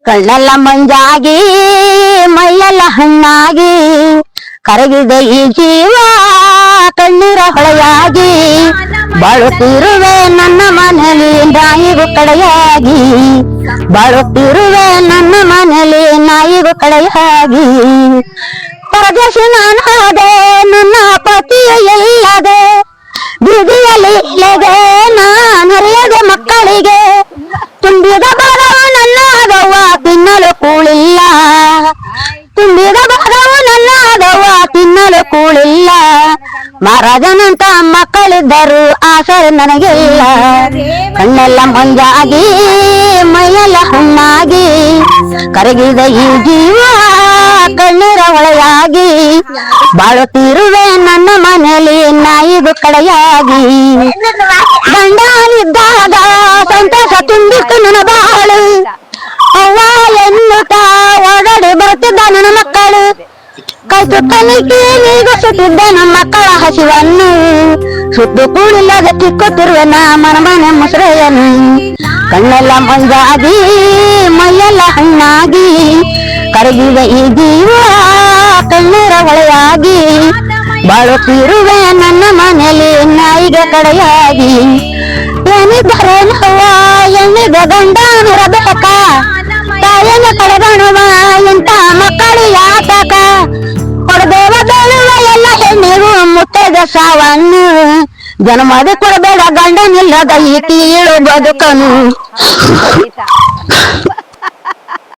ಕಣ್ಣೆಲ್ಲ ಮಂಜಾಗಿ ಮೈಯೆಲ್ಲ ಹಣ್ಣಾಗಿ ಕರಗಿದ ಈ ಜೀವ ಕಣ್ಣೀರ ಹೊಳೆಯಾಗಿ ಬಾಳುತ್ತಿರುವೆ ನನ್ನ ಮನೆಯಲ್ಲಿ ನಾಯಿಗೂ ಕಡೆಯಾಗಿ ಬಾಳುತ್ತಿರುವೆ ನನ್ನ ಮನೆಯಲ್ಲಿ ನಾಯಿಗೂ ಕಡೆಯಾಗಿ ಪರದೇಶಿ ನಾನಾದೆ ನನ್ನ ಪತಿಯ ಎಲ್ಲದೆ ಬೀದಿಯಲ್ಲಿ ಇಲ್ಲದೆ ನಾನರಿಯದೆ ಮಕ್ಕಳಿಗೆ ತುಂಬಿದ ಭಾಗವು ನನ್ನದವ್ವ ತಿನ್ನಲು ಕೂಳಿಲ್ಲ ತುಂಬಿದ ಭಾಗವು ನನ್ನದವ್ವ ತಿನ್ನಲು ಕೂಳಿಲ್ಲ ಮಹಾರಾಜನಂತ ಮಕ್ಕಳಿದ್ದರು ಆಸರೆ ನನಗಿಲ್ಲ ಕಣ್ಣೆಲ್ಲ ಮಂಜಾಗಿ ಮೈಯೆಲ್ಲ ಹಣ್ಣಾಗಿ ಕರಗಿದ ಈ ಜೀವ ಕಣ್ಣೀರ ಹೊಳೆಯಾಗಿ ಬಾಳುತ್ತಿರುವೆ ನನ್ನ ಮನೆಯಲ್ಲಿ ನಾಯಿಗೂ ಕಡೆಯಾಗಿ ಗಂಡನಿದ್ದಾಗ ಸಂತೋಷ ತುಂಬಿತ್ತು ನನ್ನ ಬಾಳು ಅವ್ವ ಎನ್ನುತ್ತ ಓಡಾಡಿ ಬರುತ್ತಿದ್ದ ನನ್ನ ಮಕ್ಕಳು ಕೈ ಸುತ್ತಲಿಕ್ಕೆ ನೀಗಿಸುತ್ತಿದ್ದ ನಮ್ಮ ಮಕ್ಕಳ ಹಸಿವನ್ನು ಸುತ್ತು ಕೂಡಿಲ್ಲದೆ ತಿಕ್ಕುತ್ತಿರುವೆ ನಾ ಮನೆ ಮುಸುರೆಯನ್ನು ಕಣ್ಣೆಲ್ಲ ಮಂಜಾಗಿ ಮೈಯೆಲ್ಲ ಹಣ್ಣಾಗಿ ಕರಗಿದ ಈ ಜೀವ ಕಣ್ಣೀರ ಹೊಳೆಯಾಗಿ ಬಾಳುತ್ತಿರುವೆ ನನ್ನ ಮನೆಯಲ್ಲಿ ನಾಯಿಗೆ ಕಡೆಯಾಗಿ ಏನಿದ್ದರೆ ನೋವ ಎಣ್ಣಿದ ಗಂಡನಿರಬೇಕ ತಾಯಿನ ಕಳೆದಣುವ ಇಂಥ ಮಕ್ಕಳು ಯಾತಕ ಕೊಡಬೇವ ಬೇಳುವ ಎಲ್ಲ ಹೆಣ್ಣಿಗೂ ಮುಟ್ಟದ ಸಾವನ್ನು ಜನ್ಮದ ಕೊಡಬೇಡ ಗಂಡನಿಲ್ಲದ ಈ ತೀಳು ಬದುಕನು